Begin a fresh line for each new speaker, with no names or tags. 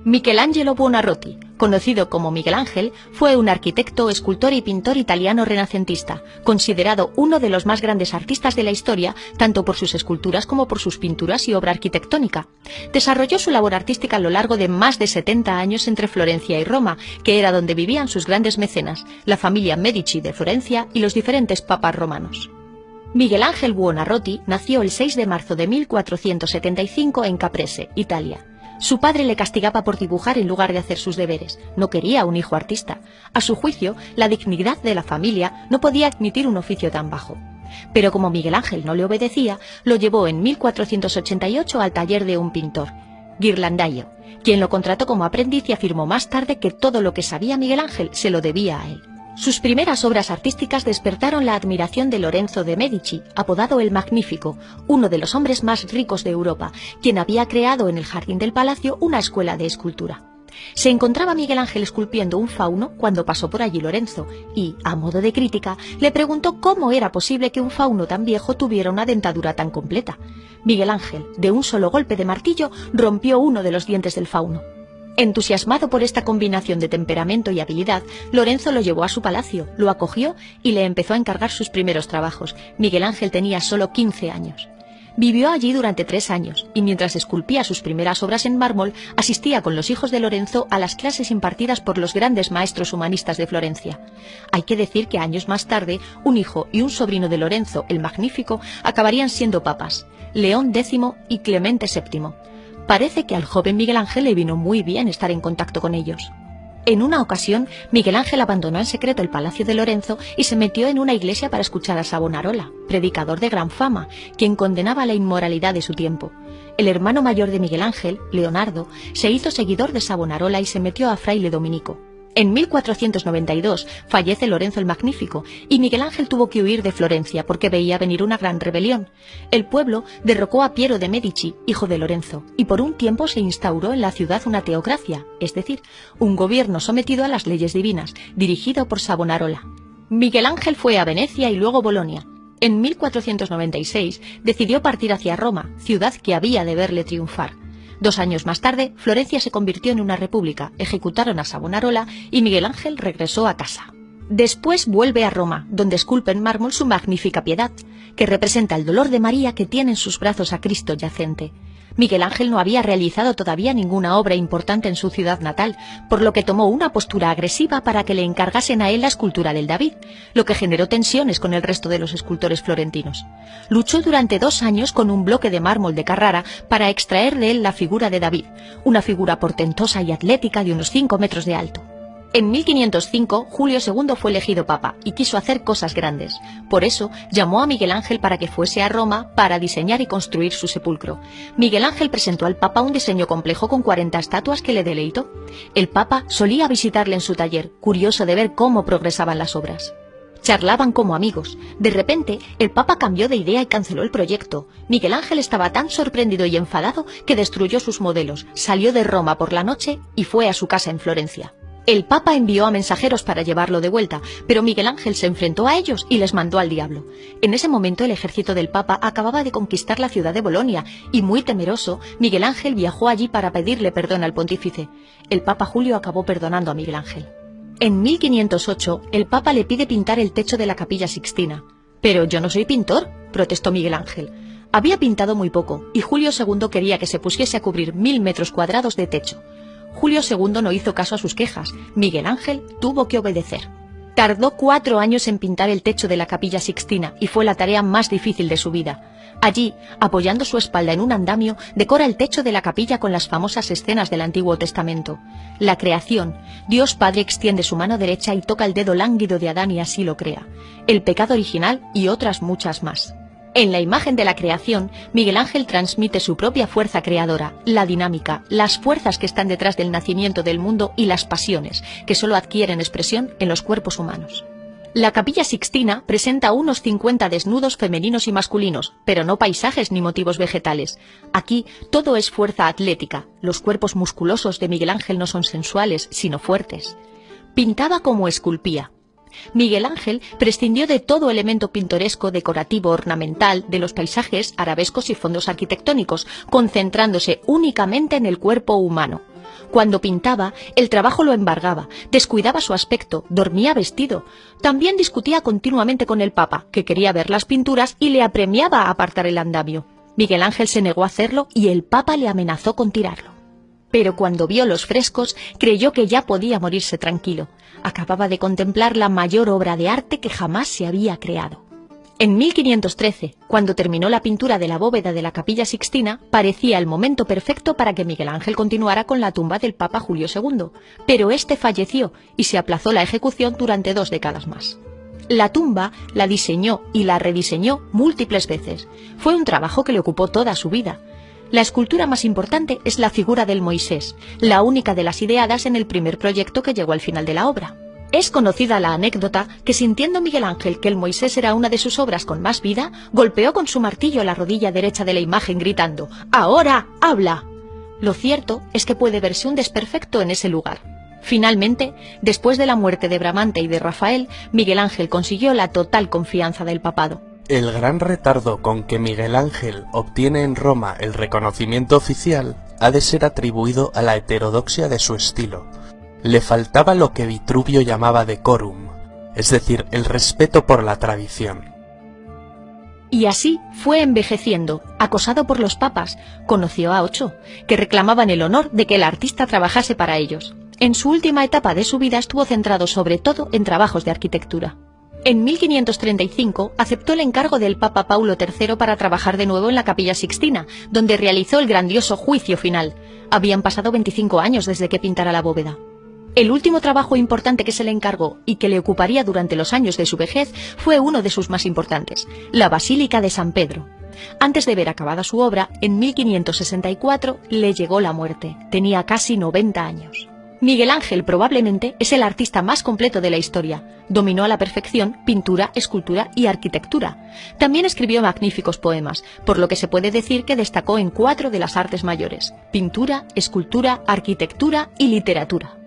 Michelangelo Buonarroti, conocido como Miguel Ángel, fue un arquitecto, escultor y pintor italiano renacentista, considerado uno de los más grandes artistas de la historia, tanto por sus esculturas como por sus pinturas y obra arquitectónica. Desarrolló su labor artística a lo largo de más de 70 años entre Florencia y Roma, que era donde vivían sus grandes mecenas, la familia Medici de Florencia y los diferentes papas romanos. Miguel Ángel Buonarroti nació el 6 de marzo de 1475 en Caprese, Italia. Su padre le castigaba por dibujar en lugar de hacer sus deberes. No quería un hijo artista. A su juicio, la dignidad de la familia no podía admitir un oficio tan bajo. Pero como Miguel Ángel no le obedecía, lo llevó en 1488 al taller de un pintor, Ghirlandaio, quien lo contrató como aprendiz y afirmó más tarde que todo lo que sabía Miguel Ángel se lo debía a él. Sus primeras obras artísticas despertaron la admiración de Lorenzo de Medici, apodado el Magnífico, uno de los hombres más ricos de Europa, quien había creado en el jardín del palacio una escuela de escultura. Se encontraba Miguel Ángel esculpiendo un fauno cuando pasó por allí Lorenzo y, a modo de crítica, le preguntó cómo era posible que un fauno tan viejo tuviera una dentadura tan completa. Miguel Ángel, de un solo golpe de martillo, rompió uno de los dientes del fauno. Entusiasmado por esta combinación de temperamento y habilidad, Lorenzo lo llevó a su palacio, lo acogió y le empezó a encargar sus primeros trabajos. Miguel Ángel tenía solo 15 años. Vivió allí durante 3 años y mientras esculpía sus primeras obras en mármol, asistía con los hijos de Lorenzo a las clases impartidas por los grandes maestros humanistas de Florencia. Hay que decir que años más tarde, un hijo y un sobrino de Lorenzo, el Magnífico, acabarían siendo papas, León X y Clemente VII. Parece que al joven Miguel Ángel le vino muy bien estar en contacto con ellos. En una ocasión, Miguel Ángel abandonó en secreto el palacio de Lorenzo y se metió en una iglesia para escuchar a Savonarola, predicador de gran fama, quien condenaba la inmoralidad de su tiempo. El hermano mayor de Miguel Ángel, Leonardo, se hizo seguidor de Savonarola y se metió a fraile dominico. En 1492 fallece Lorenzo el Magnífico y Miguel Ángel tuvo que huir de Florencia porque veía venir una gran rebelión. El pueblo derrocó a Piero de Medici, hijo de Lorenzo, y por un tiempo se instauró en la ciudad una teocracia, es decir, un gobierno sometido a las leyes divinas, dirigido por Savonarola. Miguel Ángel fue a Venecia y luego Bolonia. En 1496 decidió partir hacia Roma, ciudad que había de verle triunfar. 2 años más tarde, Florencia se convirtió en una república, ejecutaron a Savonarola y Miguel Ángel regresó a casa. Después vuelve a Roma, donde esculpe en mármol su magnífica Piedad, que representa el dolor de María que tiene en sus brazos a Cristo yacente. Miguel Ángel no había realizado todavía ninguna obra importante en su ciudad natal, por lo que tomó una postura agresiva para que le encargasen a él la escultura del David, lo que generó tensiones con el resto de los escultores florentinos. Luchó durante 2 años con un bloque de mármol de Carrara para extraer de él la figura de David, una figura portentosa y atlética de unos 5 metros de alto. En 1505, Julio II fue elegido papa y quiso hacer cosas grandes. Por eso, llamó a Miguel Ángel para que fuese a Roma para diseñar y construir su sepulcro. Miguel Ángel presentó al papa un diseño complejo con 40 estatuas que le deleitó. El papa solía visitarle en su taller, curioso de ver cómo progresaban las obras. Charlaban como amigos. De repente, el papa cambió de idea y canceló el proyecto. Miguel Ángel estaba tan sorprendido y enfadado que destruyó sus modelos, salió de Roma por la noche y fue a su casa en Florencia. El Papa envió a mensajeros para llevarlo de vuelta, pero Miguel Ángel se enfrentó a ellos y les mandó al diablo. En ese momento el ejército del Papa acababa de conquistar la ciudad de Bolonia y, muy temeroso, Miguel Ángel viajó allí para pedirle perdón al pontífice. El Papa Julio acabó perdonando a Miguel Ángel. En 1508 el Papa le pide pintar el techo de la Capilla Sixtina. «Pero yo no soy pintor», protestó Miguel Ángel. Había pintado muy poco y Julio II quería que se pusiese a cubrir 1000 metros cuadrados de techo. Julio II no hizo caso a sus quejas. Miguel Ángel tuvo que obedecer. Tardó 4 años en pintar el techo de la Capilla Sixtina y fue la tarea más difícil de su vida. Allí, apoyando su espalda en un andamio, decora el techo de la capilla con las famosas escenas del Antiguo Testamento. La creación. Dios Padre extiende su mano derecha y toca el dedo lánguido de Adán y así lo crea. El pecado original y otras muchas más. En la imagen de la creación, Miguel Ángel transmite su propia fuerza creadora, la dinámica, las fuerzas que están detrás del nacimiento del mundo y las pasiones, que solo adquieren expresión en los cuerpos humanos. La Capilla Sixtina presenta unos 50 desnudos femeninos y masculinos, pero no paisajes ni motivos vegetales. Aquí todo es fuerza atlética, los cuerpos musculosos de Miguel Ángel no son sensuales, sino fuertes. Pintaba como esculpía. Miguel Ángel prescindió de todo elemento pintoresco, decorativo, ornamental, de los paisajes, arabescos y fondos arquitectónicos, concentrándose únicamente en el cuerpo humano. Cuando pintaba, el trabajo lo embargaba, descuidaba su aspecto, dormía vestido. También discutía continuamente con el Papa, que quería ver las pinturas y le apremiaba a apartar el andamio. Miguel Ángel se negó a hacerlo y el Papa le amenazó con tirarlo. Pero cuando vio los frescos, creyó que ya podía morirse tranquilo. Acababa de contemplar la mayor obra de arte que jamás se había creado. En 1513, cuando terminó la pintura de la bóveda de la Capilla Sixtina, parecía el momento perfecto para que Miguel Ángel continuara con la tumba del Papa Julio II, pero este falleció y se aplazó la ejecución durante 2 décadas más. La tumba la diseñó y la rediseñó múltiples veces. Fue un trabajo que le ocupó toda su vida. La escultura más importante es la figura del Moisés, la única de las ideadas en el primer proyecto que llegó al final de la obra. Es conocida la anécdota que, sintiendo Miguel Ángel que el Moisés era una de sus obras con más vida, golpeó con su martillo la rodilla derecha de la imagen gritando «¡Ahora, habla!». Lo cierto es que puede verse un desperfecto en ese lugar. Finalmente, después de la muerte de Bramante y de Rafael, Miguel Ángel consiguió la total confianza del papado.
El gran retardo con que Miguel Ángel obtiene en Roma el reconocimiento oficial ha de ser atribuido a la heterodoxia de su estilo. Le faltaba lo que Vitruvio llamaba decorum, es decir, el respeto por la tradición.
Y así fue envejeciendo, acosado por los papas. Conoció a 8, que reclamaban el honor de que el artista trabajase para ellos. En su última etapa de su vida estuvo centrado sobre todo en trabajos de arquitectura. En 1535 aceptó el encargo del Papa Paulo III para trabajar de nuevo en la Capilla Sixtina, donde realizó el grandioso juicio final. Habían pasado 25 años desde que pintara la bóveda. El último trabajo importante que se le encargó y que le ocuparía durante los años de su vejez fue uno de sus más importantes, la Basílica de San Pedro. Antes de ver acabada su obra, en 1564 le llegó la muerte. Tenía casi 90 años. Miguel Ángel probablemente es el artista más completo de la historia. Dominó a la perfección pintura, escultura y arquitectura. También escribió magníficos poemas, por lo que se puede decir que destacó en 4 de las artes mayores: pintura, escultura, arquitectura y literatura.